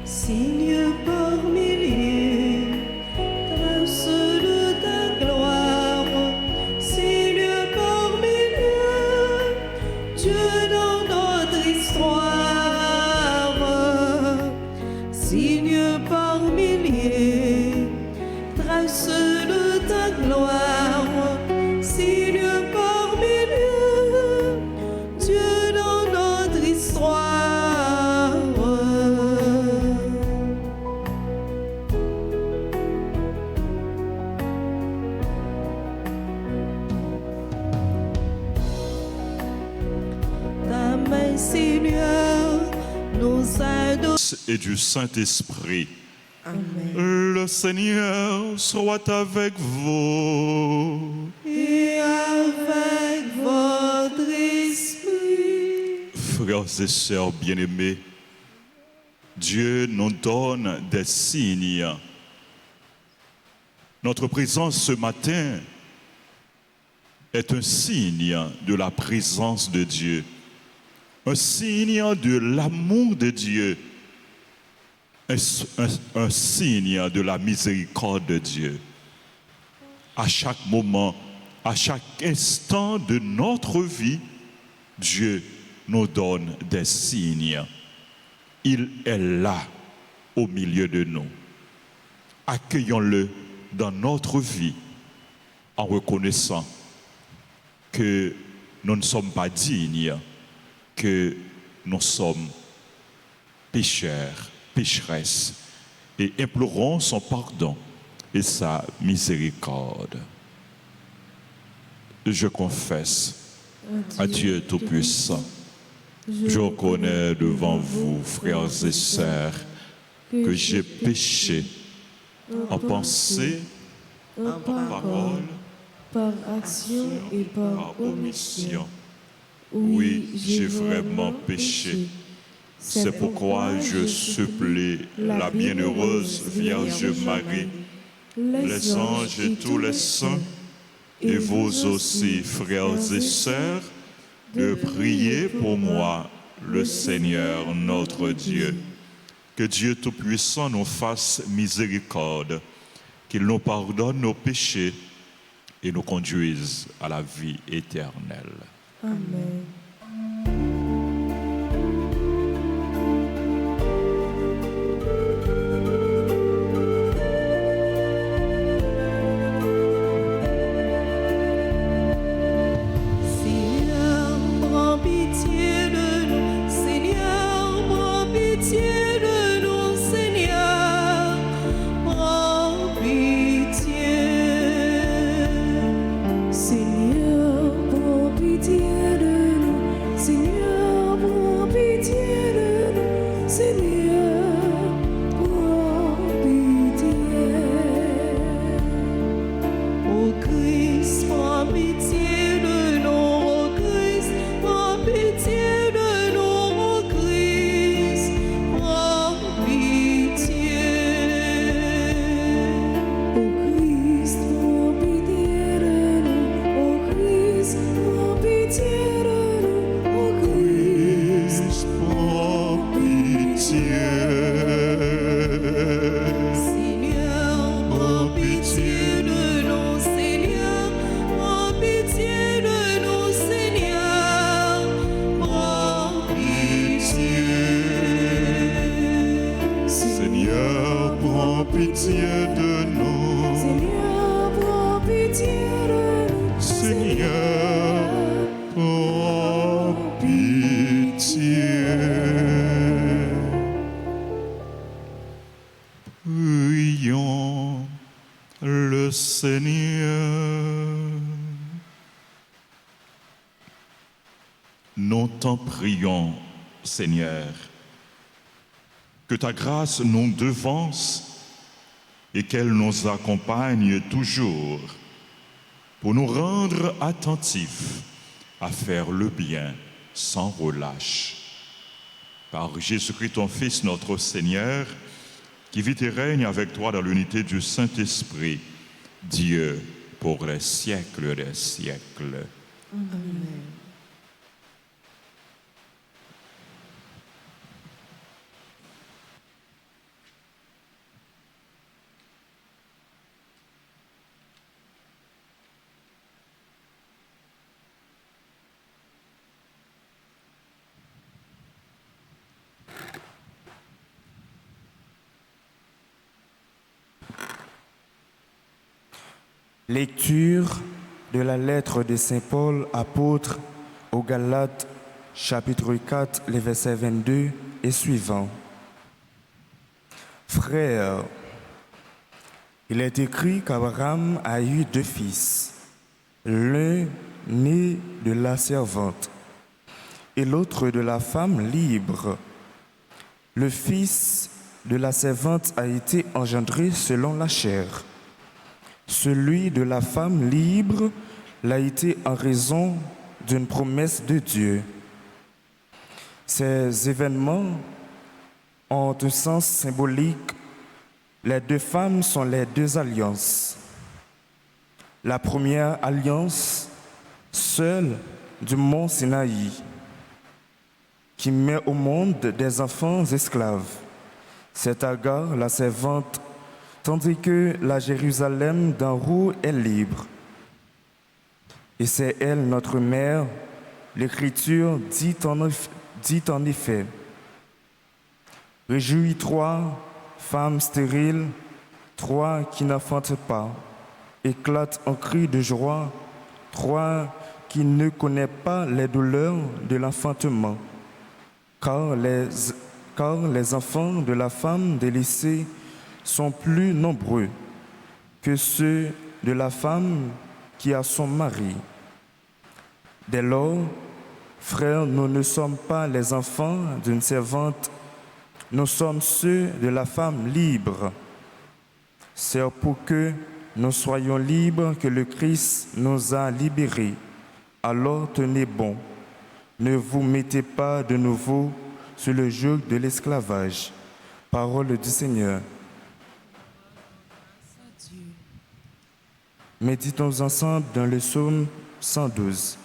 signe par milliers, trace de ta gloire, signe par milliers, Dieu dans notre histoire, signe par milliers, trace de ta gloire, signe par milliers, Dieu dans notre histoire. Ta main, Seigneur, nous aide. Et du Saint-Esprit. Amen. Le Seigneur soit avec vous. Et avec votre esprit. Frères et sœurs bien-aimés, Dieu nous donne des signes. Notre présence ce matin est un signe de la présence de Dieu, un signe de l'amour de Dieu, un signe de la miséricorde de Dieu. À chaque moment, à chaque instant de notre vie, Dieu nous donne des signes. Il est là, au milieu de nous. Accueillons-le dans notre vie en reconnaissant que nous ne sommes pas dignes, que nous sommes pécheurs, pécheresses, et implorons son pardon et sa miséricorde. Je confesse à Dieu Tout-Puissant, je reconnais devant vous, frères et sœurs, que j'ai péché en pensée, en parole, par action et par omission. Oui, j'ai vraiment péché. C'est pourquoi je supplie la bienheureuse Vierge Marie, les anges et tous les saints, et vous aussi, frères et sœurs, de prier pour moi, le Seigneur notre Dieu. Que Dieu Tout-Puissant nous fasse miséricorde, qu'il nous pardonne nos péchés et nous conduise à la vie éternelle. Amen. Seigneur, prends pitié de nous. Seigneur, prends pitié de nous. Seigneur, prends pitié. Seigneur, prends pitié de nous. Seigneur, prends pitié de nous. Seigneur, prends pitié. Ô Christ, prends pitié de nous. Ô Christ, prends pitié de nous. Ô Christ, prends pitié. Ô Christ, prends pitié de nous. Ô Christ, prends pitié de nous. Ô Christ, Prends pitié. Seigneur, prends pitié de nous. Seigneur, prends pitié de nous. Seigneur, prends pitié. Seigneur, prends pitié de nous. Seigneur, prends pitié de nous. Seigneur, prends pitié. Prions le Seigneur. Nous t'en prions, Seigneur, que ta grâce nous devance et qu'elle nous accompagne toujours pour nous rendre attentifs à faire le bien sans relâche. Par Jésus-Christ, ton Fils, notre Seigneur, qui vit et règne avec toi dans l'unité du Saint-Esprit, Dieu, pour les siècles des siècles. Amen. Lecture de la lettre de Saint Paul, apôtre aux Galates, chapitre 4, les versets 22 et suivants. Frères, il est écrit qu'Abraham a eu 2 fils, l'un né de la servante et l'autre de la femme libre. Le fils de la servante a été engendré selon la chair. Celui de la femme libre l'a été en raison d'une promesse de Dieu. Ces événements ont un sens symbolique. Les 2 femmes sont les 2 alliances. La première alliance, seule du mont Sinaï, qui met au monde des enfants esclaves. C'est Agar, la servante, tandis que la Jérusalem d'en haut est libre. Et c'est elle, notre mère. L'Écriture dit en effet, « Réjouis-toi, femme stérile, toi qui n'enfantes pas, éclate en cris de joie, toi qui ne connais pas les douleurs de l'enfantement, car les enfants de la femme délaissée sont plus nombreux que ceux de la femme qui a son mari. Dès lors, frères, nous ne sommes pas les enfants d'une servante, nous sommes ceux de la femme libre. C'est pour que nous soyons libres que le Christ nous a libérés. Alors tenez bon, ne vous mettez pas de nouveau sur le joug de l'esclavage. Parole du Seigneur. Méditons ensemble dans le psaume 112.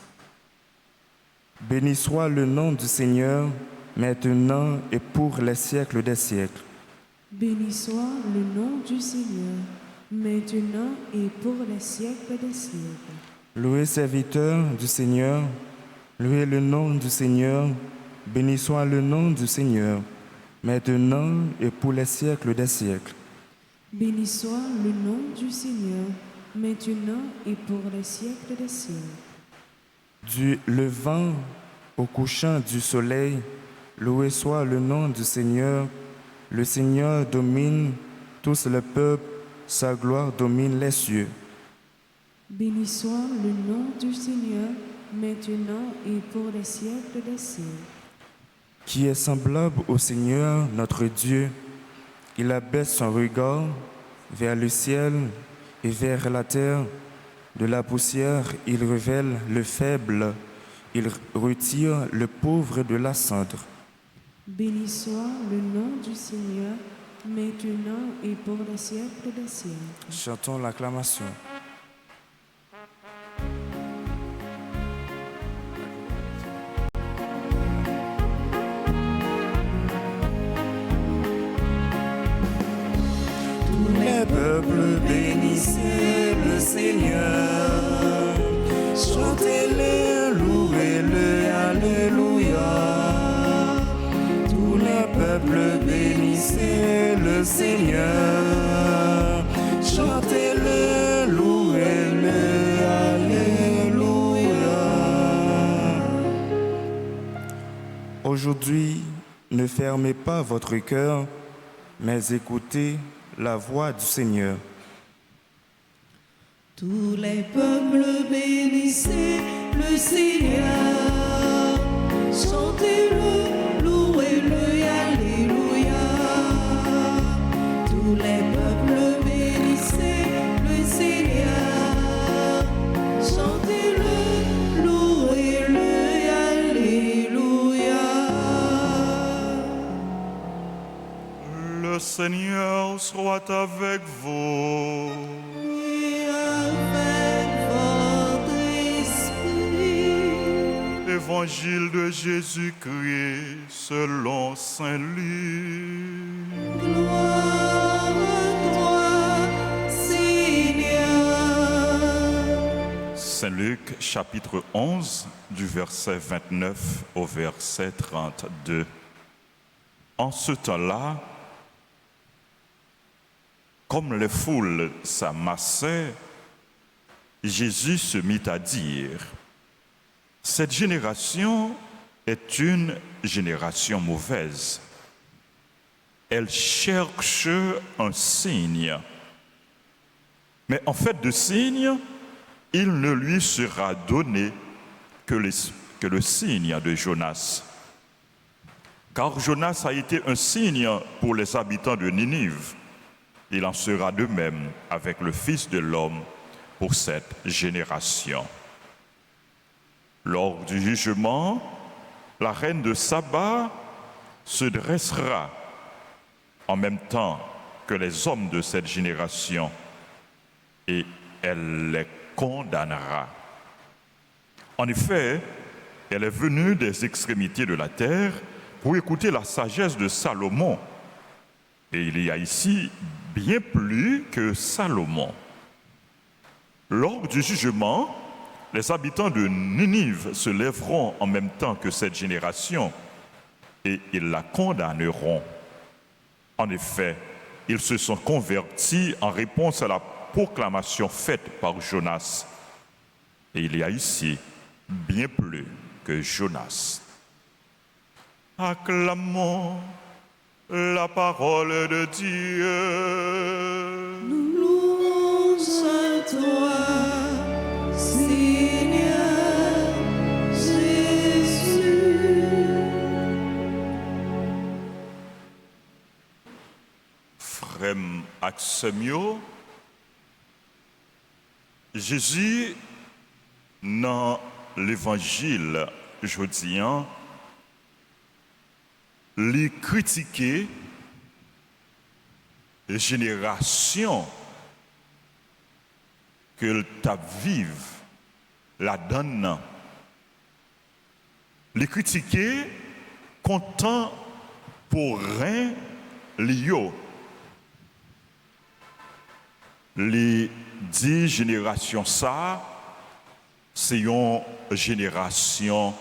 Béni soit le nom du Seigneur, maintenant et pour les siècles des siècles. Béni soit le nom du Seigneur, maintenant et pour les siècles des siècles. Louez serviteur du Seigneur, louez le nom du Seigneur, béni soit le nom du Seigneur, maintenant et pour les siècles des siècles. Béni soit le nom du Seigneur, maintenant et pour les siècles des siècles. Du levant au couchant du soleil, loué soit le nom du Seigneur. Le Seigneur domine tous les peuples, sa gloire domine les cieux. Béni soit le nom du Seigneur, maintenant et pour les siècles des siècles. Qui est semblable au Seigneur notre Dieu, il abaisse son regard vers le ciel et vers la terre. De la poussière, il révèle le faible, il retire le pauvre de la cendre. Béni soit le nom du Seigneur, maintenant et pour les siècles des siècles. Chantons l'acclamation. Tous les peuples bénissez le Seigneur, chantez-le, louez-le, alléluia. Tous les peuples bénissez le Seigneur, chantez-le, louez-le, alléluia. Aujourd'hui, ne fermez pas votre cœur, mais écoutez la voix du Seigneur. Tous les peuples bénissez le Seigneur, chantez-le, louez-le, et alléluia. Tous les peuples bénissez le Seigneur, chantez-le, louez-le, et alléluia. Le Seigneur soit avec vous. Évangile de Jésus-Christ selon Saint Luc. Gloire à toi, Seigneur. Saint Luc, chapitre 11, du verset 29 au verset 32. En ce temps-là, comme les foules s'amassaient, Jésus se mit à dire, « Cette génération est une génération mauvaise. Elle cherche un signe. Mais en fait de signe, il ne lui sera donné que le signe de Jonas. Car Jonas a été un signe pour les habitants de Ninive. Il en sera de même avec le Fils de l'homme pour cette génération. » Lors du jugement, la reine de Saba se dressera en même temps que les hommes de cette génération et elle les condamnera. En effet, elle est venue des extrémités de la terre pour écouter la sagesse de Salomon. Et il y a ici bien plus que Salomon. Lors du jugement, les habitants de Ninive se lèveront en même temps que cette génération et ils la condamneront. En effet, ils se sont convertis en réponse à la proclamation faite par Jonas. Et il y a ici bien plus que Jonas. Acclamons la parole de Dieu. Nous louons à toi, Seigneur Jésus. Frère Axemio, Jésus, dans l'évangile jodien, les critiquer les générations que t'a vive la donne, les critiquer content pour rien lio. Les 10 générations ça, c'est une génération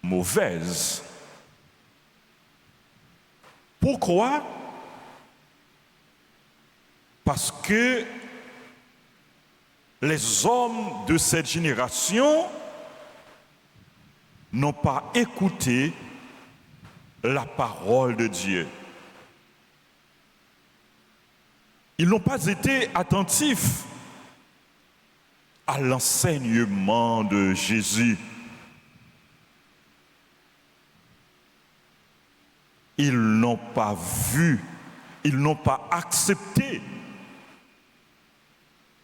mauvaise. Pourquoi? Parce que les hommes de cette génération n'ont pas écouté la parole de Dieu. Ils n'ont pas été attentifs à l'enseignement de Jésus. Ils n'ont pas vu, ils n'ont pas accepté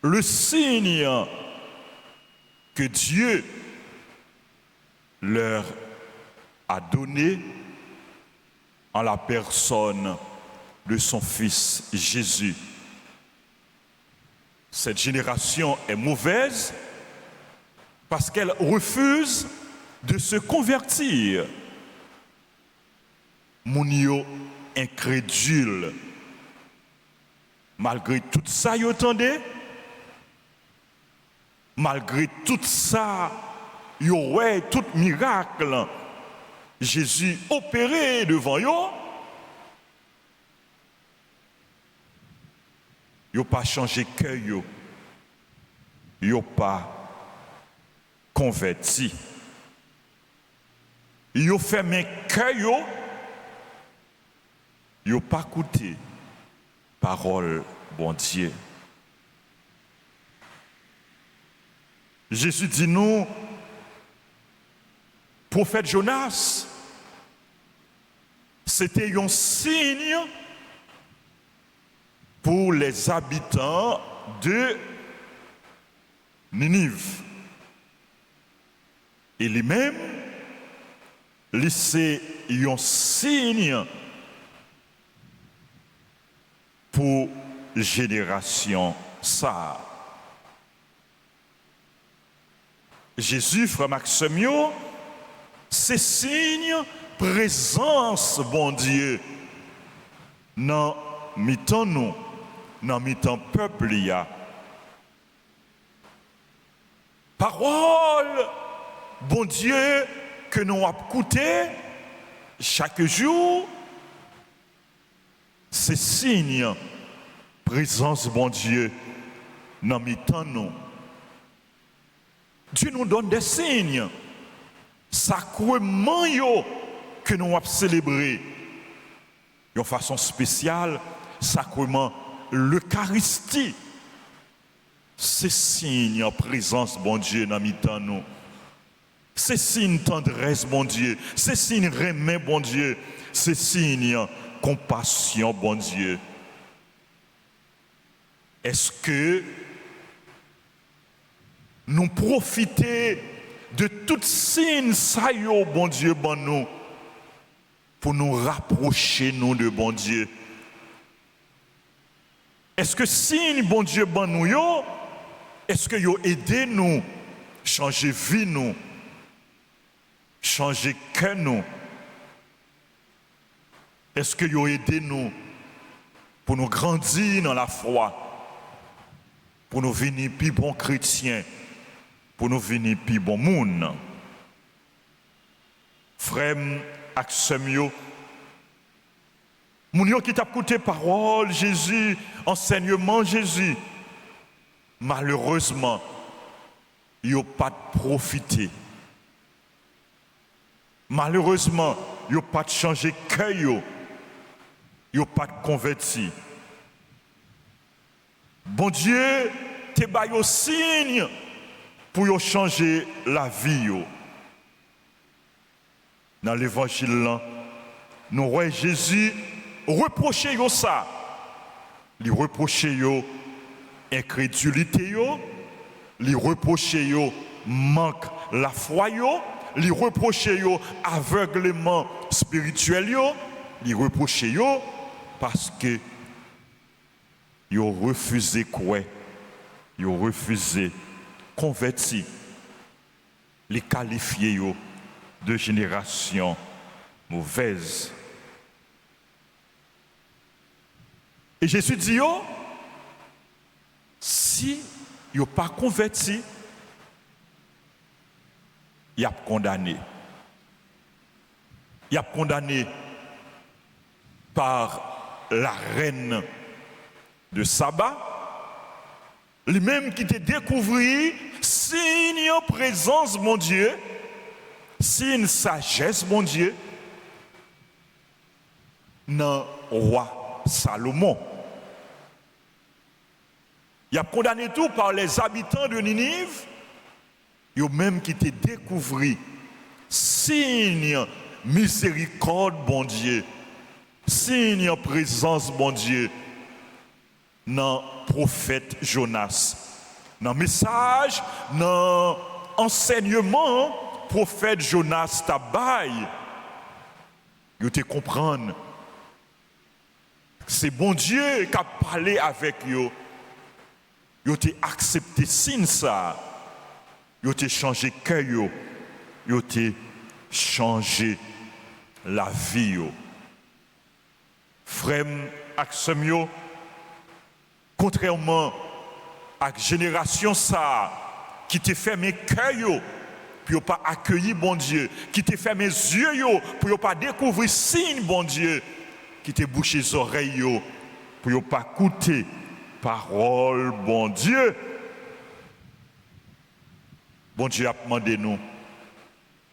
le signe que Dieu leur a donné en la personne de son Fils Jésus. Cette génération est mauvaise parce qu'elle refuse de se convertir. Mounio incrédule. Malgré tout ça, vous entendez? Malgré tout ça, vous voyez tout miracle. Jésus opéré devant vous. Vous n'avez pas changé cœur, vous n'avez pas converti. Vous avez fermé cœur. Yo pas écouté parole bon Dieu. Jésus dit nous, prophète Jonas, c'était un signe pour les habitants de Ninive. Et lui-même, c'est un signe pour génération ça. Jésus, frère Maximio, c'est signe présence, bon Dieu, dans mi-temps nous, dans mi-temps peuple y a. Parole, bon Dieu, que nous avons écouté chaque jour, c'est signe présence, bon Dieu, dans mi-temps nous. Dieu nous donne des signes. Sacrement yo que nous avons célébré de façon spéciale, sacrement l'Eucharistie. C'est signe en présence, bon Dieu, dans mi-temps nous. C'est signe tendresse, bon Dieu. C'est signe remède, bon Dieu. C'est signe compassion, bon Dieu. Est-ce que nous profitons de tout signe ça yo, bon Dieu, bon nous, pour nous rapprocher nous de bon Dieu? Est-ce que signe, bon Dieu, bon nous yo, est-ce que yo aidé nous changer vie nous, changer cœur nous? Est-ce que yo aidé nous pour nous grandir dans la foi, pour nous venir plus bons chrétiens, pour nous venir plus bon monde? Frère ak sœm yo, moun yo qui t'a écouté parole Jésus, enseignement Jésus, malheureusement, yo pas profité. Malheureusement, yo pas changé cœur yo. Yo pas converti. Bon Dieu, te ba yo signe pour yo changer la vie yo. Dans l'évangile là, nous voyons Jésus reprocher yo ça. Li reprocher yo incrédulité yo, li reprocher yo manque la foi yo, li reprocher yo aveuglement spirituel yo, li reprocher yo parce que yo refusé quoi, yo refusé converti, les qualifier yo de génération mauvaise. Et Jésus dit yo, si yo pas converti, y a condamné. Y a condamné par la reine de Saba, lui-même qui te découvrit signe en présence, mon Dieu, signe sagesse, mon Dieu, dans roi Salomon. Il a condamné tout par les habitants de Ninive, eux même qui te découvrit signe miséricorde, bon Dieu, signe en présence, bon Dieu, dans le prophète Jonas. Dans le message, dans l'enseignement, prophète Jonas tabaye. Vous te comprendre. C'est bon Dieu qui a parlé avec vous. Vous te accepté signe ça. Vous te changé cœur. Vous te changé la vie. Frère ak sœm yo, contrairement à la génération ça qui te fermé cœur yo pour pas accueillir bon Dieu, qui te fermé yeux yo pour pas découvrir signe bon Dieu, qui te bouché les oreilles yo pour pas écouter parole bon Dieu. Bon Dieu a demandé nous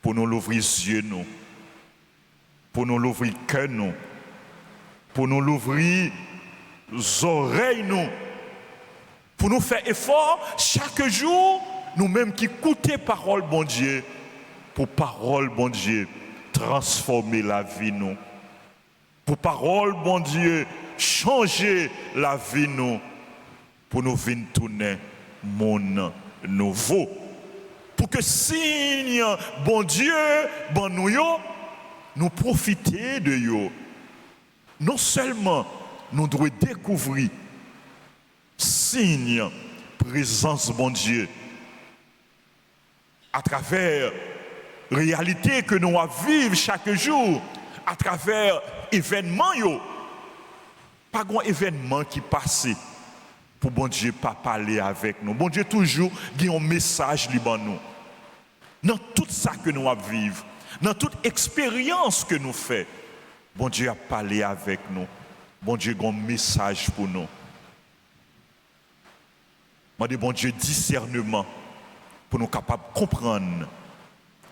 pour nous l'ouvrir les yeux nous, pour nous l'ouvrir le cœur nous, pour nous l'ouvrir les oreilles nous, pour nous faire effort chaque jour, nous-mêmes qui écoutons parole bon Dieu, pour parole bon Dieu transformer la vie nous, pour parole bon Dieu changer la vie nous, pour nous venir tourner monde nouveau, pour que signe bon Dieu bon nous yo, nous profiter de yo. Non seulement nous devons découvrir signe présence bon Dieu à travers réalité que nous vivons chaque jour, à travers événements yo. Pas grand événement qui passe pour bon Dieu pas parler avec nous. Bon Dieu toujours dit un message liban nous. Dans tout ça que nous vivons, dans toute expérience que nous faisons, bon Dieu a parlé avec nous. Bon Dieu a un message pour nous. Demandez bon Dieu discernement pour nous capables de comprendre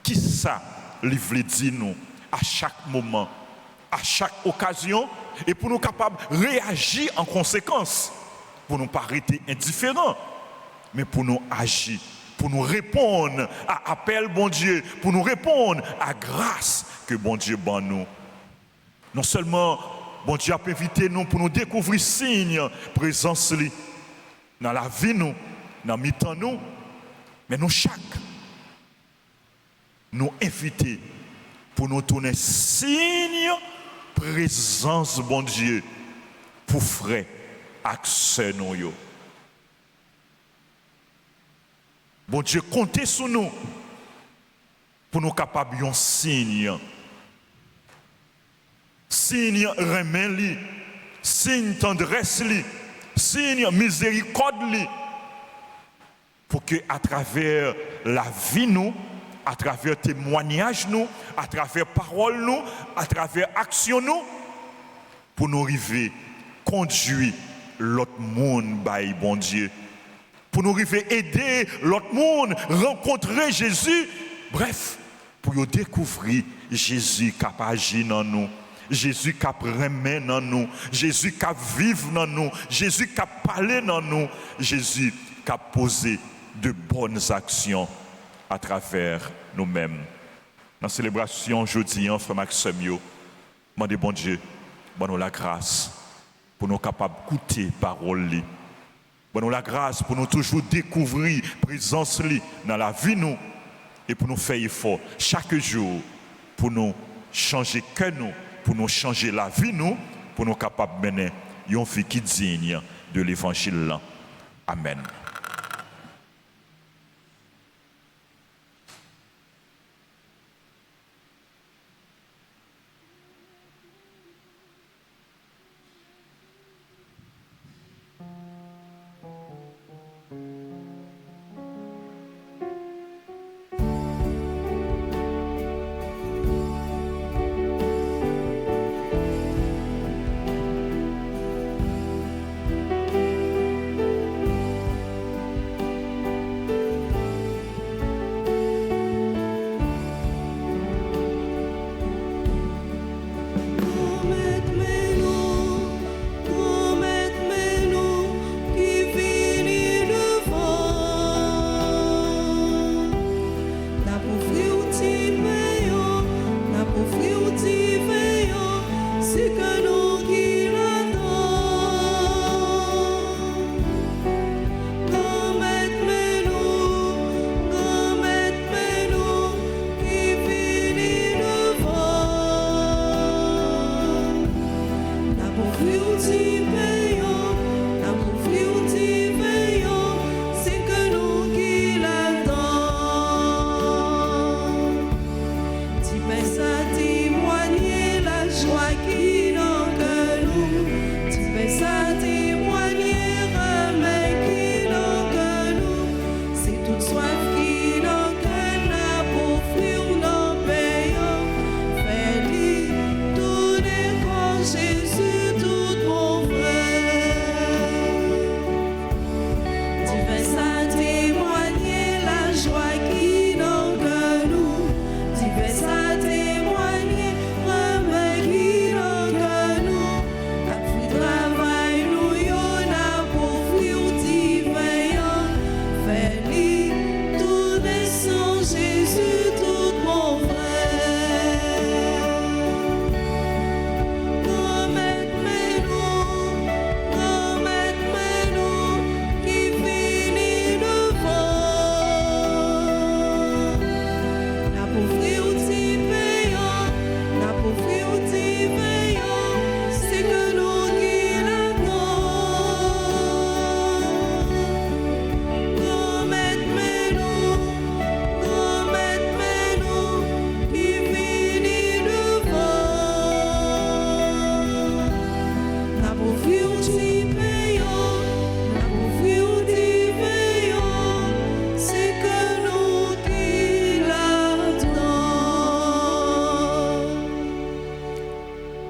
qui ça il veut dire nous à chaque moment, à chaque occasion, et pour nous capables de réagir en conséquence, pour nous pas rester indifférents, mais pour nous agir, pour nous répondre à appel bon Dieu, pour nous répondre à grâce que bon Dieu ban nous. Non seulement bon Dieu a invité nous pour nous découvrir signe présence li dans la vie nous, dans le temps nous, mais nous chaque nous inviter pour nous tourner signe présence bon Dieu pour frère accès nous yo. Bon Dieu comptez sur nous pour nous capables de signe. Signe remet li, signe tendresse li, signe miséricorde li, pour que à travers la vie nous, à travers témoignages nous, à travers paroles nous, à travers actions nous, pour nous arriver conduire l'autre monde by bon Dieu, pour nous arriver aider l'autre monde rencontrer Jésus, bref, pour nous découvrir Jésus qui a agi dans nous. Jésus qui a remis dans nous, Jésus qui a vécu dans nous, Jésus qui a parlé dans nous, Jésus qui a posé de bonnes actions à travers nous-mêmes. Dans la célébration aujourd'hui, frère Maxime, demandez bon Dieu, bon la grâce pour nous capables d'écouter la parole. Bon la grâce pour nous toujours découvrir la présence dans la vie nous et pour nous faire effort chaque jour pour nous changer que nous, pour nous changer la vie nous, pour nous capables de mener une vie qui est digne de l'évangile. Amen.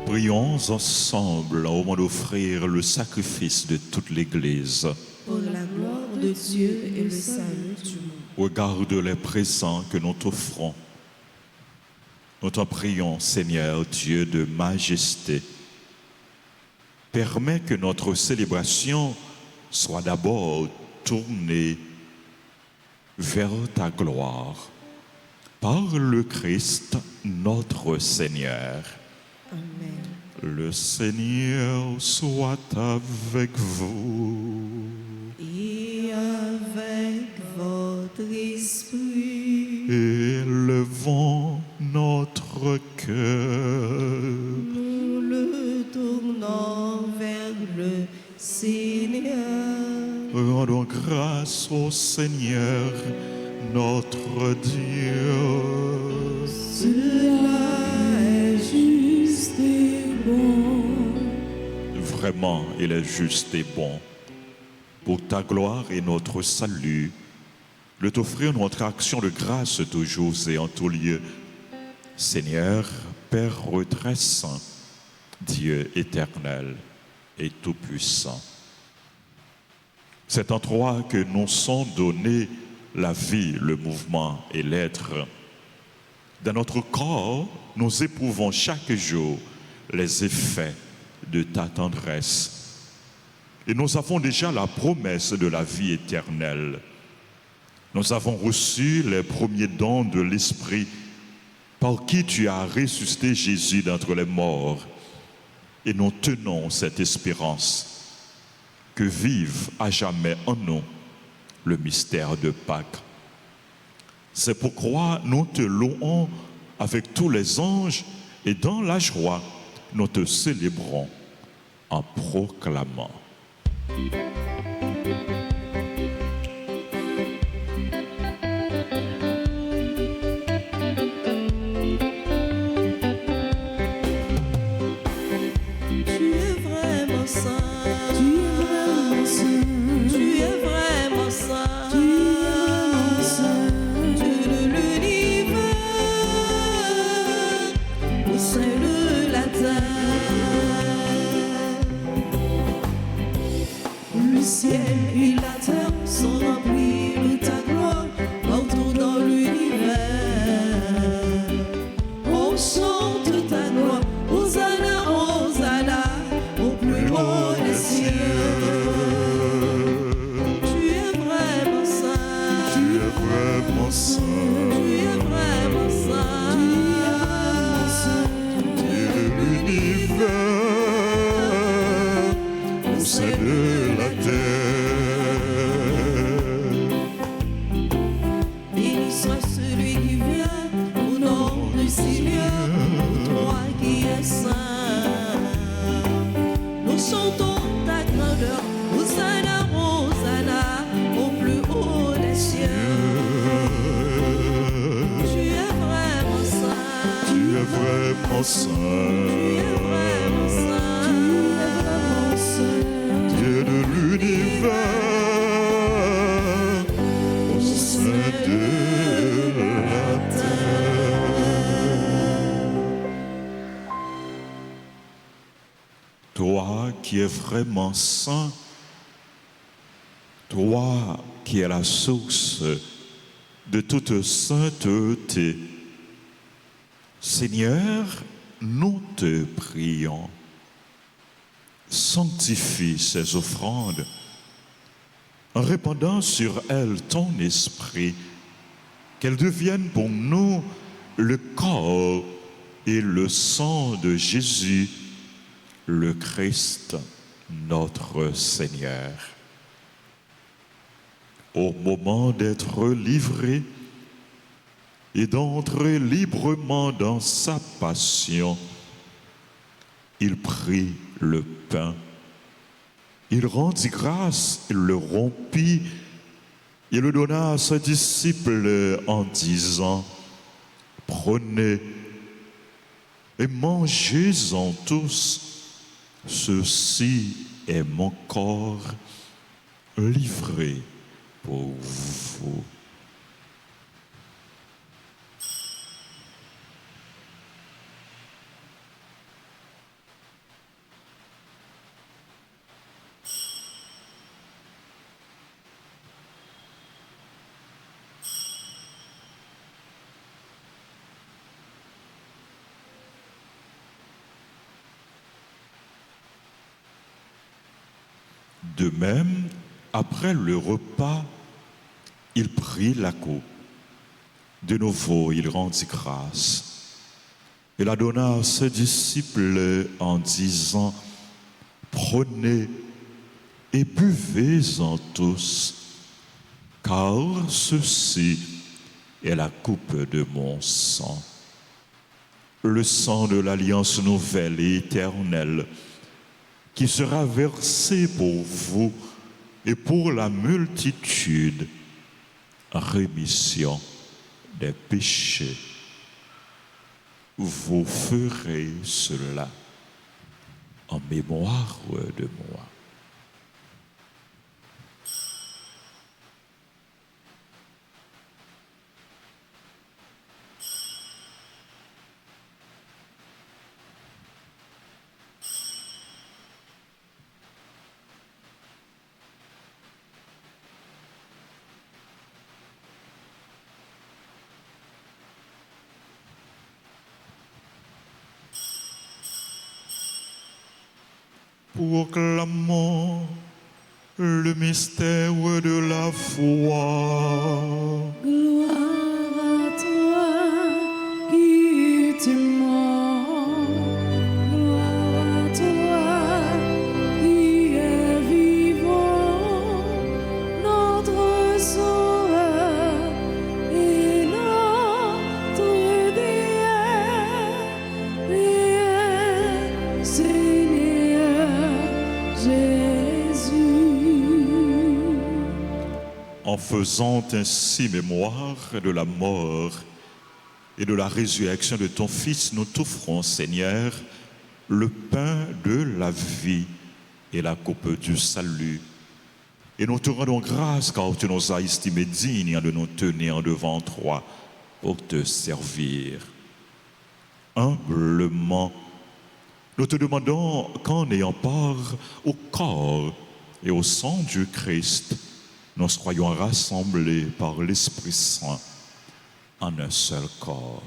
Prions ensemble au moment d'offrir le sacrifice de toute l'Église. pour la gloire de Dieu et le salut du monde. Regarde les présents que nous t'offrons. Nous t'en prions, Seigneur Dieu de majesté. Permets que notre célébration soit d'abord tournée vers ta gloire. Par le Christ, notre Seigneur. Amen. Le Seigneur soit avec vous. Et avec votre esprit, Élevons notre cœur. nous le tournons vers le Seigneur. Rendons grâce au Seigneur, notre Dieu. Cela est juste et bon. Vraiment, il est juste et bon. Pour ta gloire et notre salut, de t'offrir notre action de grâce toujours et en tout lieu. Seigneur, Père très saint, Dieu éternel et tout-puissant. C'est en toi que nous sont donnés la vie, le mouvement et l'être. Dans notre corps, nous éprouvons chaque jour les effets de ta tendresse. Et nous avons déjà la promesse de la vie éternelle. Nous avons reçu les premiers dons de l'Esprit par qui tu as ressuscité Jésus d'entre les morts. Et nous tenons cette espérance que vive à jamais en nous le mystère de Pâques. C'est pourquoi nous te louons avec tous les anges et dans la joie, nous te célébrons en proclamant. Tu es vraiment saint. Tu es vraiment saint. Tu es vraiment saint. Tu es vraiment saint. Dieu de l'univers, au sein de la terre. Le ciel et la terre sont remplis de ta gloire, partout dans l'univers. On chante ta gloire, Hosanna, Hosanna, au plus haut des cieux. Tu es vraiment saint. Tu es vraiment saint. Tu es vraiment saint. Dieu de l'univers, au sein de la terre. Béni soit celui qui vient au nom du Seigneur, toi qui es saint. Nous chantons ta grandeur, Hosanna, Hosanna, au plus haut des cieux. Tu es vraiment saint. Tu es vraiment saint. Tu es vraiment saint. Dieu de l'univers, au sein de la terre. Toi qui es vraiment saint, toi qui es la source de toute sainteté, Seigneur, nous te prions. Sanctifie ces offrandes en répandant sur elles ton esprit, qu'elles deviennent pour nous le corps et le sang de Jésus, le Christ, notre Seigneur. Au moment d'être livré et d'entrer librement dans sa passion, il prit le pain, il rendit grâce, il le rompit, il le donna à ses disciples en disant, prenez et mangez-en tous, ceci est mon corps livré pour vous. De même, après le repas, il prit la coupe. De nouveau, il rendit grâce. Il la donna à ses disciples en disant, prenez et buvez-en tous, car ceci est la coupe de mon sang, le sang de l'alliance nouvelle et éternelle, qui sera versé pour vous et pour la multitude en rémission des péchés. Vous ferez cela en mémoire de moi. Proclamons le mystère de la foi. Gloire à toi qui es mort, gloire à toi qui es vivant, notre Sauveur et notre Dieu, Seigneur Jésus. En faisant ainsi mémoire de la mort et de la résurrection de ton Fils, nous t'offrons, Seigneur, le pain de la vie et la coupe du salut. Et nous te rendons grâce car tu nous as estimés dignes de nous tenir devant toi pour te servir. Humblement, nous te demandons qu'en ayant part au corps et au sang du Christ, nous soyons rassemblés par l'Esprit Saint en un seul corps.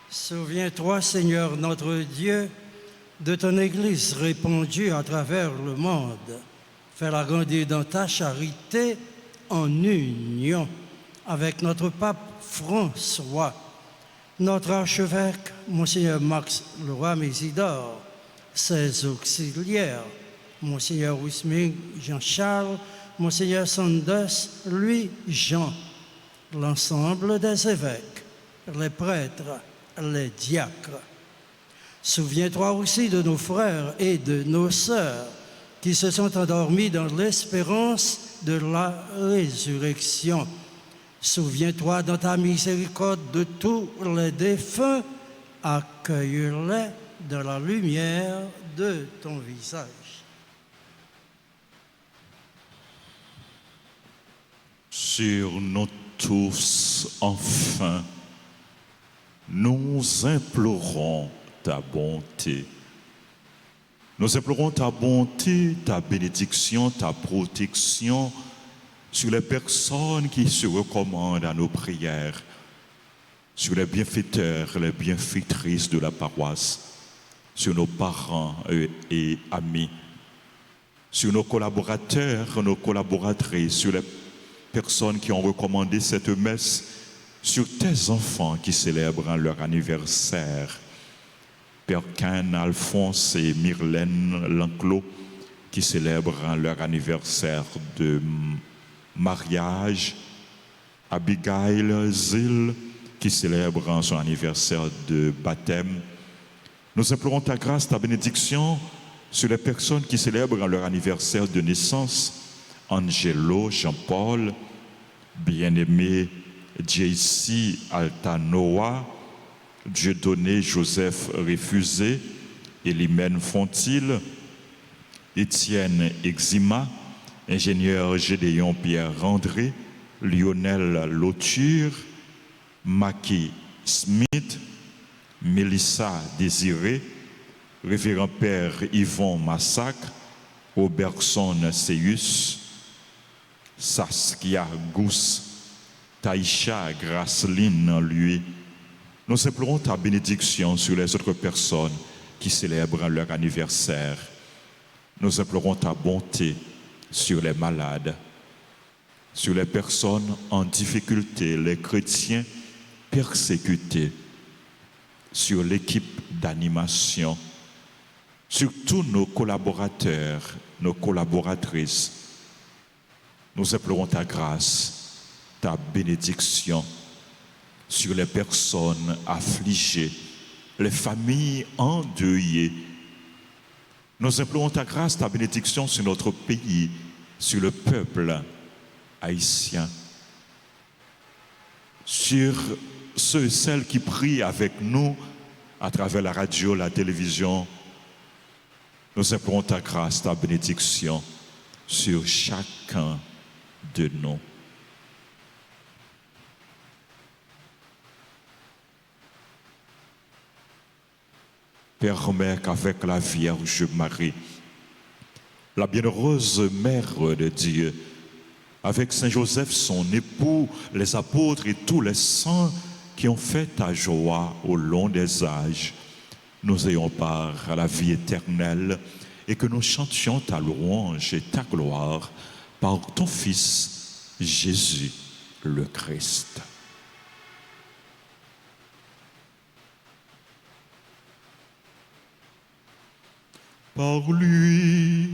Souviens-toi, Seigneur notre Dieu, de ton Église répandue à travers le monde. Fais-la grandir dans ta charité en union avec notre pape François, notre archevêque, Monseigneur Max Leroy-Mésidor, ses auxiliaires, Monseigneur Wisming Jean-Charles, Monseigneur Sanders, Louis Jean, l'ensemble des évêques, les prêtres, les diacres. Souviens-toi aussi de nos frères et de nos sœurs qui se sont endormis dans l'espérance de la résurrection. Souviens-toi dans ta miséricorde de tous les défunts, accueille-les dans la lumière de ton visage. Sur nous tous, enfin, nous implorons ta bonté. Nous implorons ta bonté, ta bénédiction, ta protection sur les personnes qui se recommandent à nos prières, sur les bienfaiteurs, les bienfaitrices de la paroisse, sur nos parents et amis, sur nos collaborateurs, nos collaboratrices, sur les personnes qui ont recommandé cette messe, sur tes enfants qui célèbrent leur anniversaire, Père Cain, Alphonse et Myrlène Lanclos, qui célèbrent leur anniversaire de mariage, Abigail Zil, qui célèbre son anniversaire de baptême. Nous implorons ta grâce, ta bénédiction sur les personnes qui célèbrent leur anniversaire de naissance, Angelo, Jean-Paul, bien-aimé JC Altanoa, Dieudonné Joseph Refusé, Elimène Fontil, Étienne Exima, ingénieur Gédéon Pierre-André, Lionel Lauture, Maki Smith, Mélissa Désiré, Révérend Père Yvon Massacre, Auberson Seyus, Saskia Gous, Taïcha Graceline lui. Nous implorons ta bénédiction sur les autres personnes qui célèbrent leur anniversaire. Nous implorons ta bonté sur les malades, sur les personnes en difficulté, les chrétiens persécutés, sur l'équipe d'animation, sur tous nos collaborateurs, nos collaboratrices. Nous implorons ta grâce, ta bénédiction sur les personnes affligées, les familles endeuillées. Nous implorons ta grâce, ta bénédiction sur notre pays, sur le peuple haïtien, sur ceux et celles qui prient avec nous à travers la radio, la télévision. Nous implorons ta grâce, ta bénédiction sur chacun de nous. Permets qu'avec la Vierge Marie, la bienheureuse Mère de Dieu, avec Saint Joseph, son époux, les apôtres et tous les saints qui ont fait ta joie au long des âges, nous ayons part à la vie éternelle et que nous chantions ta louange et ta gloire par ton Fils, Jésus le Christ. Par lui,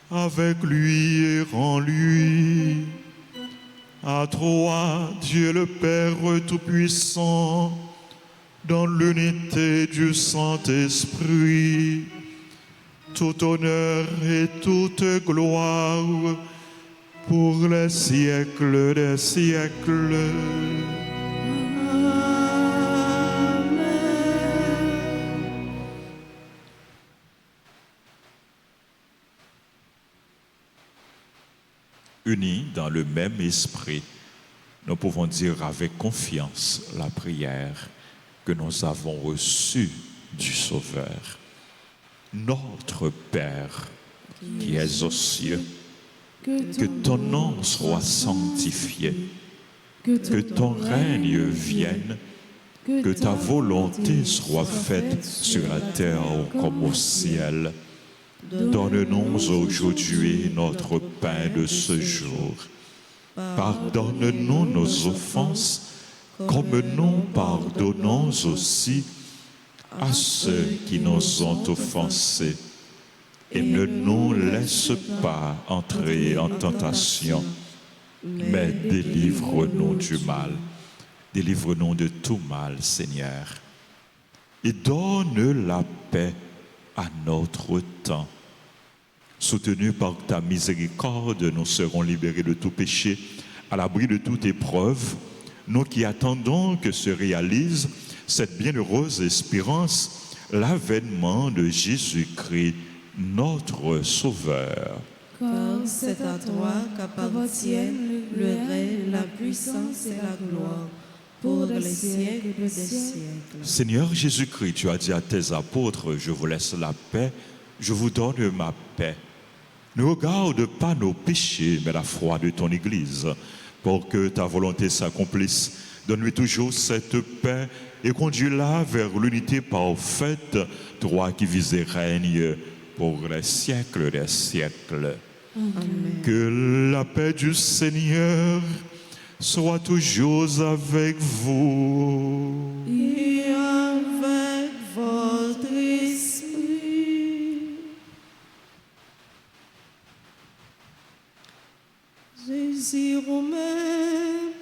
avec lui et en lui, à toi, Dieu le Père Tout-Puissant, dans l'unité du Saint-Esprit, tout honneur et toute gloire pour les siècles des siècles. Unis dans le même esprit, nous pouvons dire avec confiance la prière que nous avons reçue du Sauveur. Notre Père, qui es aux cieux, que ton nom soit sanctifié, que ton règne vienne, que ta volonté soit faite sur la terre comme au ciel. Donne-nous aujourd'hui notre pain de ce jour. Pardonne-nous nos offenses, comme nous pardonnons aussi à ceux qui nous ont offensés. Et ne nous laisse pas entrer en tentation, mais délivre-nous du mal. Délivre-nous de tout mal, Seigneur. Et donne la paix à notre temps. Soutenus par ta miséricorde, nous serons libérés de tout péché, à l'abri de toute épreuve, nous qui attendons que se réalise cette bienheureuse espérance, l'avènement de Jésus-Christ, notre Sauveur. Car c'est à toi qu'appartiennent le règne, la puissance et la gloire, pour les siècles des siècles. Seigneur Jésus-Christ, tu as dit à tes apôtres, je vous laisse la paix, je vous donne ma paix. Ne regarde pas nos péchés, mais la foi de ton Église, pour que ta volonté s'accomplisse. Donne-lui toujours cette paix et conduis-la vers l'unité parfaite, toi qui vis et règnes pour les siècles des siècles. Amen. Que la paix du Seigneur soit toujours avec vous. Et avec votre esprit. Jésus Romain,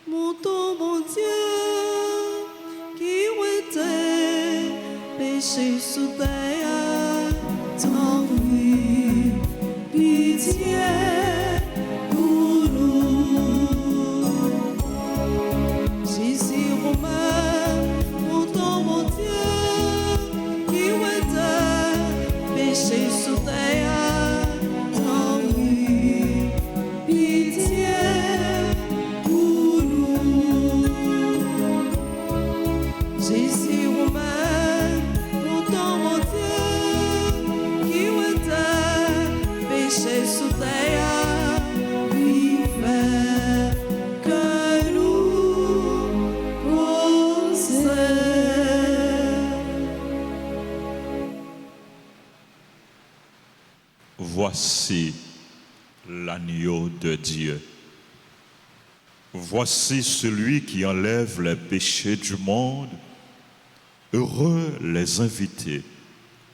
mon Dieu, qui était péché sous terre, t'en prie, pitié pour nous. Jésus Romain, mon Dieu, qui était péché sous terre, t'en prie, pitié pour nous. Jésus Romain, mon Dieu, qui était péché sous terre, lui fait que nous possèdons. voici l'agneau de Dieu. Voici celui qui enlève les péchés du monde. Heureux les invités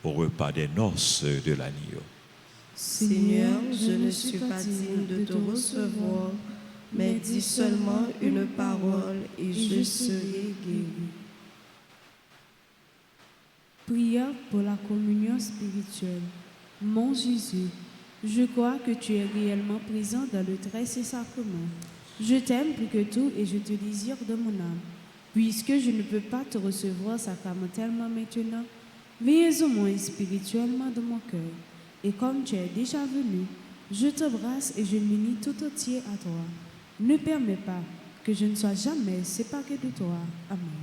au repas des noces de l'agneau. Seigneur, je ne suis pas digne de te recevoir, mais dis seulement une parole et je serai guéri. Prière pour la communion spirituelle. Mon Jésus, je crois que tu es réellement présent dans le très saint sacrement. Je t'aime plus que tout et je te désire de mon âme. Puisque je ne peux pas te recevoir sacramentellement maintenant, viens au moins spirituellement dans mon cœur. Et comme tu es déjà venu, je t'embrasse et je m'unis tout entier à toi. Ne permets pas que je ne sois jamais séparé de toi. Amen.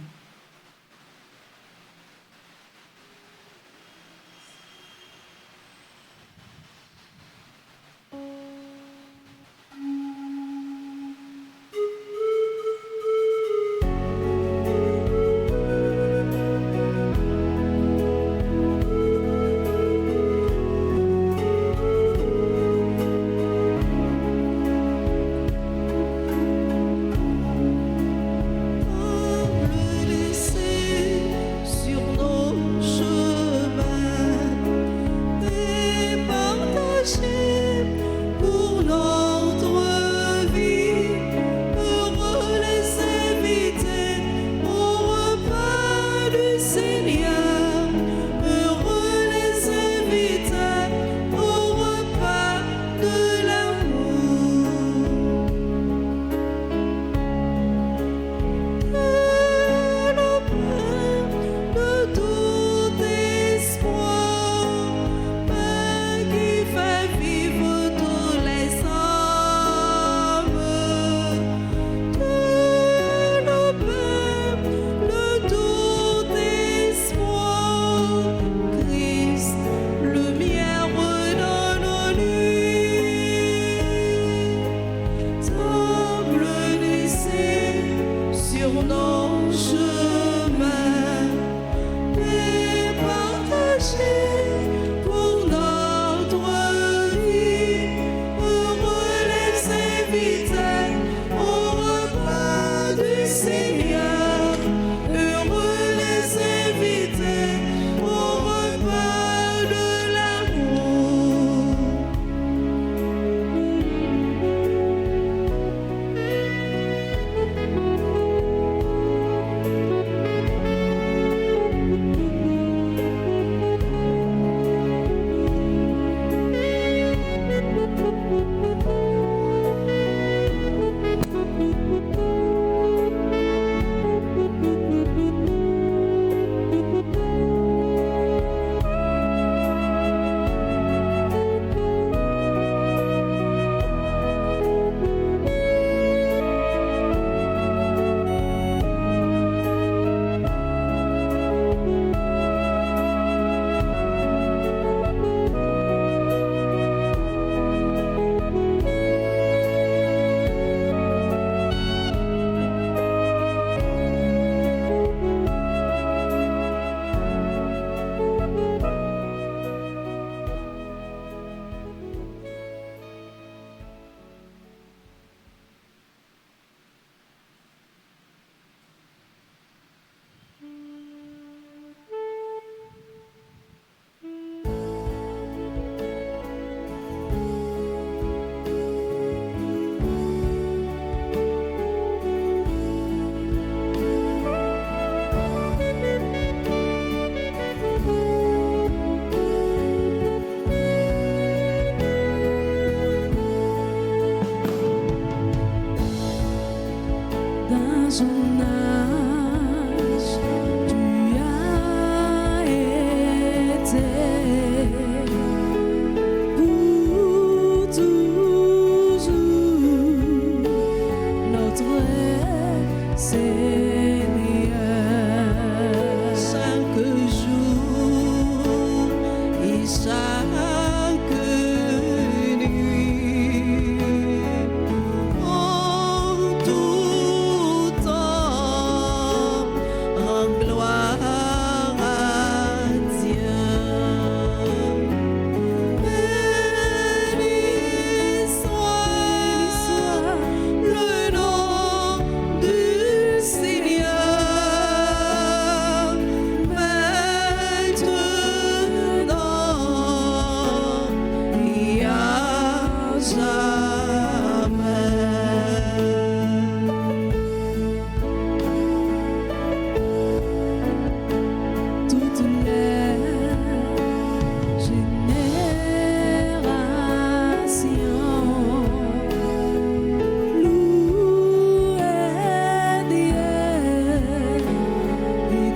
Comme le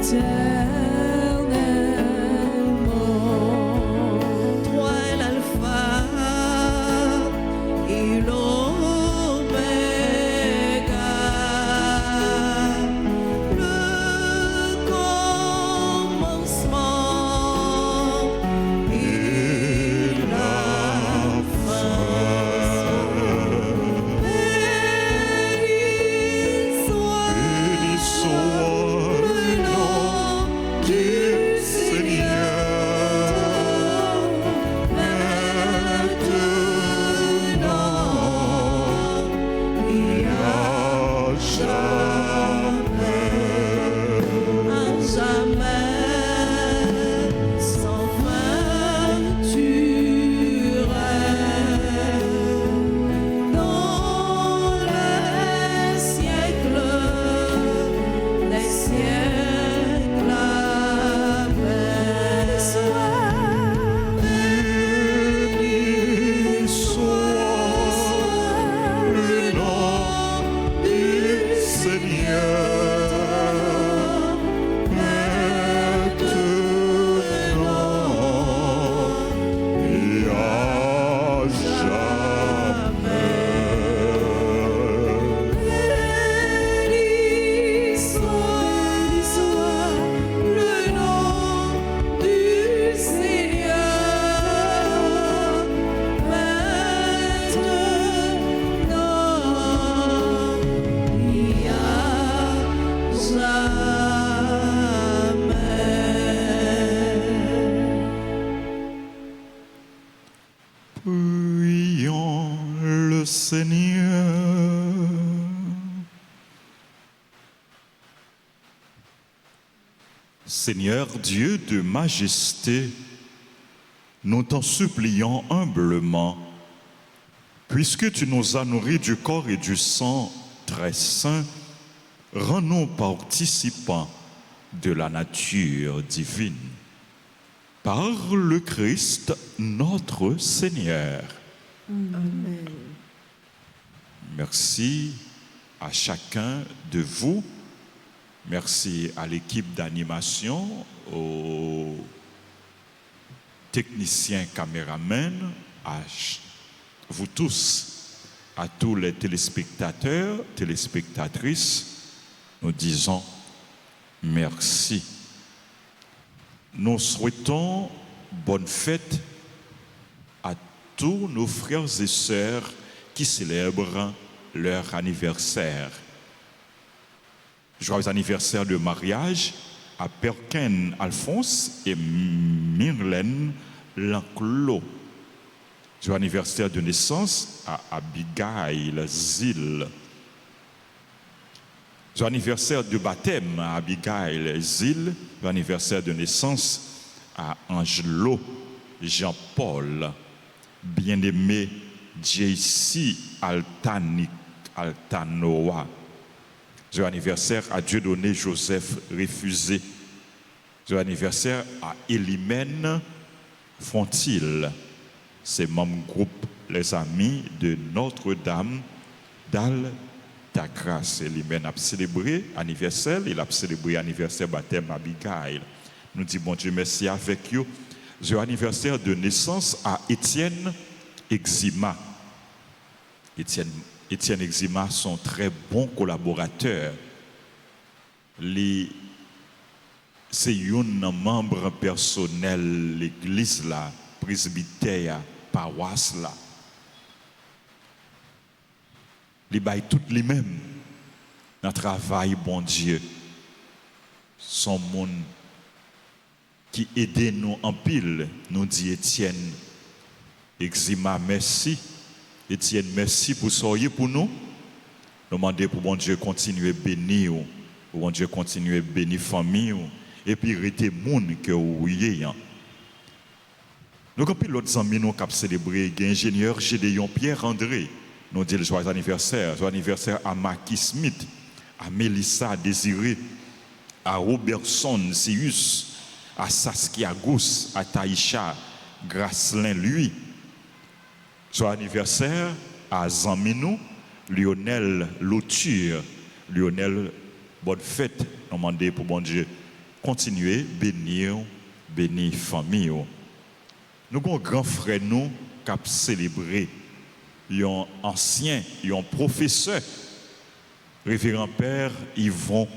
Toi l'alpha et l'oméga, le commencement et la fin. Béni soit le nom du Seigneur, maintenant et à jamais, sans fin tu règnes dans les siècles. Les siècles, amen. Béni soit le nom du Seigneur, maintenant et à jamais. Béni soit le nom du Seigneur, maintenant et à jamais. Prions le Seigneur. Seigneur Dieu de majesté, nous t'en supplions humblement, puisque tu nous as nourris du corps et du sang très saint, rends-nous participants de la nature divine. Par le Christ notre Seigneur. Amen. Merci à chacun de vous. Merci à l'équipe d'animation, aux techniciens caméramens, à vous tous, à tous les téléspectateurs, téléspectatrices. Nous disons merci. Nous souhaitons bonne fête à tous nos frères et sœurs qui célèbrent leur anniversaire. Joyeux anniversaire de mariage à Perkin Alphonse et Myrlène Lanclos. Joyeux anniversaire de naissance à Abigail Zil. Joyeux anniversaire de baptême à Abigail Zil. Joyeux anniversaire de naissance à Angelo Jean-Paul. Bien-aimé JC Altanoa. Joyeux anniversaire à Dieudonné Joseph Refusé. Joyeux anniversaire à Elimène Fontil. C'est mon groupe Les Amis de Notre-Dame d'Al-Takras. Elimène a célébré anniversaire, il a célébré anniversaire baptême Abigail. Nous disons bon Dieu merci avec vous. Joyeux anniversaire de naissance à Étienne Exima. Étienne Exima sont très bons collaborateurs. C'est un membre personnel de l'église là, presbytère, paroisse là. Les bails toutes les mêmes dans le travail, bon Dieu. Son monde qui aide nous en pile, nous dit Étienne Exima, merci. Étienne, merci pour soyez pour nous. Nous demandons pour bon Dieu continuer à bénir, pour bon Dieu continuer à bénir la famille, et puis arrêter les gens que vous voyez. Nous avons l'autre amis nous qui célébré, l'ingénieur Gédéon Pierre-André. Nous disons joyeux anniversaire à Maki Smith, à Mélissa Désiré, à Robertson Sius, à Saskia Gous, à Taïcha Gracelin lui. Joyeux anniversaire à Zaminou, Lionel Louture. Lionel, bonne fête, nous demandons pour bon Dieu continuez bénir famille. Nous avons un grand frère nous qui a célébré un ancien, un professeur, révérend père Yvon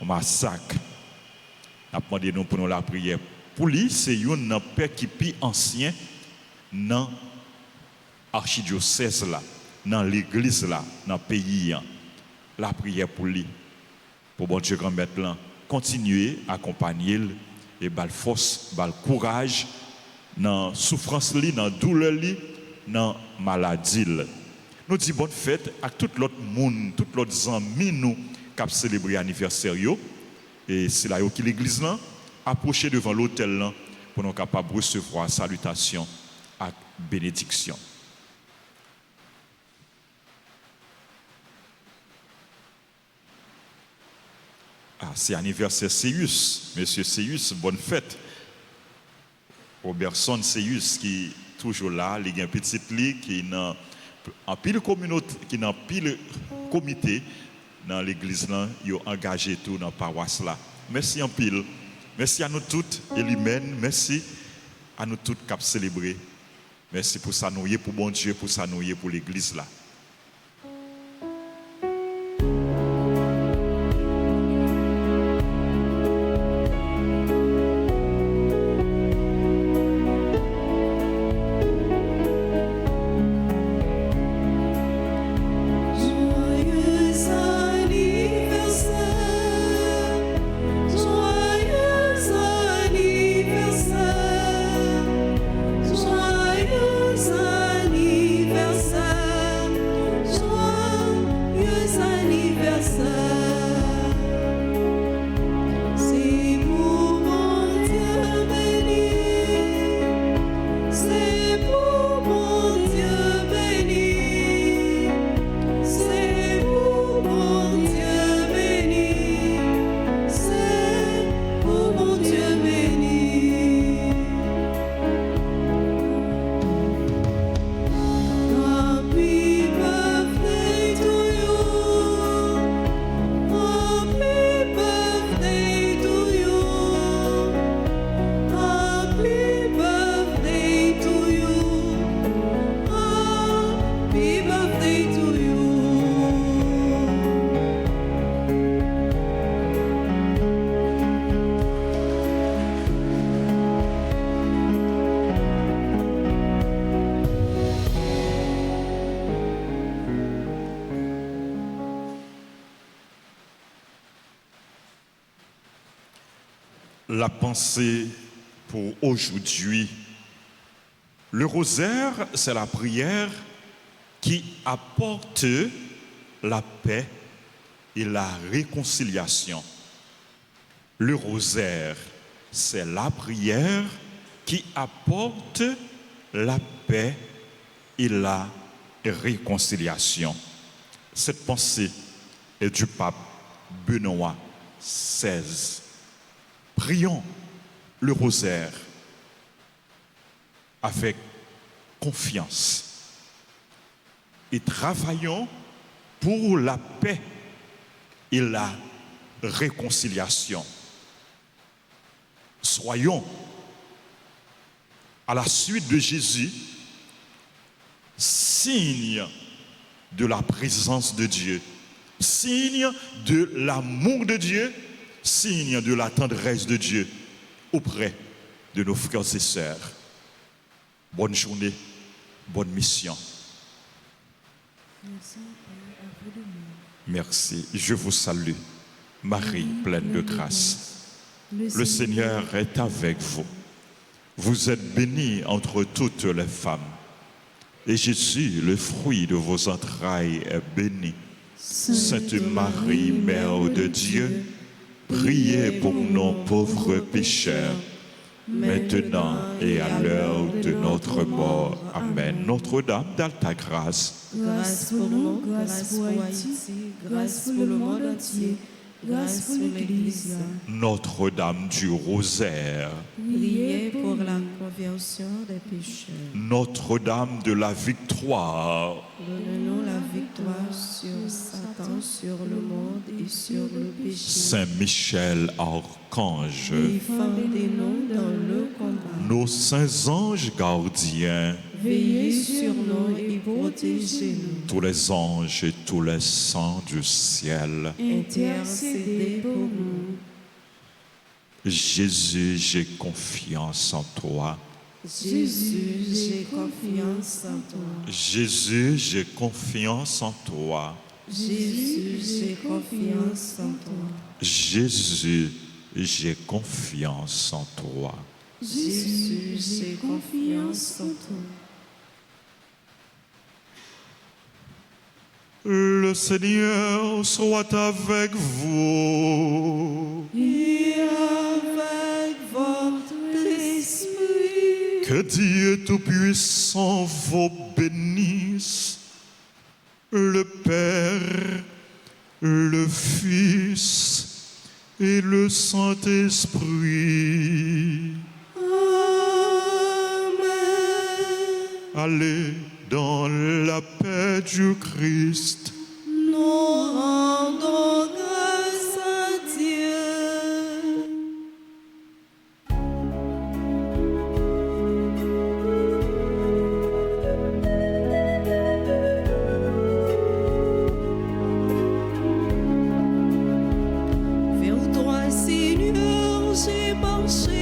Massacre. Nous avons demandé nous pour nous la prière. Pour lui, c'est un père qui est plus ancien dans l'archidiocèse là, dans l'église là, dans le pays. La prière pour lui. Pour bon Dieu grand maître là, continuer à accompagner et bal force, bal courage dans souffrance li, dans douleur li, dans maladie. Nous disons bonne fête à tout l'autre monde, tout l'autre amis nous qui ont célébré l'anniversaire et c'est là que l'église là approcher devant l'autel là pour nous capables de recevoir salutation et bénédiction. C'est anniversaire Seyus, monsieur Seyus, bonne fête. Robertson Seyus qui est toujours là, il y a un petit lit qui est en pile communauté, qui est dans pile comité dans l'église là, ils ont engagé tout dans la paroisse là. Merci en pile. Merci à nous toutes et lui-même, merci à nous toutes qui avons célébré. Merci pour ça nous pour bon Dieu, pour ça nous pour l'église là. La pensée pour aujourd'hui. Le rosaire, c'est la prière qui apporte la paix et la réconciliation. Le rosaire, c'est la prière qui apporte la paix et la réconciliation. Cette pensée est du pape Benoît XVI. Prions le rosaire avec confiance et travaillons pour la paix et la réconciliation. Soyons à la suite de Jésus signe de la présence de Dieu, signe de l'amour de Dieu, signe de la tendresse de Dieu auprès de nos frères et sœurs. Bonne journée, bonne mission. Merci, je vous salue, Marie pleine de grâce. Le Seigneur est avec vous. Vous êtes bénie entre toutes les femmes. Et Jésus, le fruit de vos entrailles, est béni. Sainte Marie, Mère de Dieu, priez pour nos pauvres pécheurs, maintenant et à l'heure de notre mort. Amen. Notre-Dame d'Alta Grâce, grâce pour nous, grâce pour Haïti, grâce pour le monde entier, grâce pour l'Église. Notre-Dame du Rosaire, Priez pour la conversion des pécheurs. Notre-Dame de la Victoire, Donne-nous la victoire sur Satan, sur le monde et sur le péché. Saint Michel, archange, Défendez-nous dans le combat. nos saints anges gardiens, Veillez sur nous et protégez-nous. tous les anges et tous les saints du ciel. Intercédez pour nous. Jésus, j'ai confiance en toi. Jésus, j'ai confiance en toi. Jésus, j'ai confiance en toi. Jésus, j'ai confiance en toi. Jésus, j'ai confiance en toi. Jésus, j'ai confiance en toi. Le Seigneur soit avec vous. Et avec votre esprit. Que Dieu Tout-Puissant vous bénisse, le Père, le Fils et le Saint-Esprit. Amen. Allez dans la paix du Christ. Nous rendons grâce à Dieu. Vers toi, Seigneur, j'ai marché.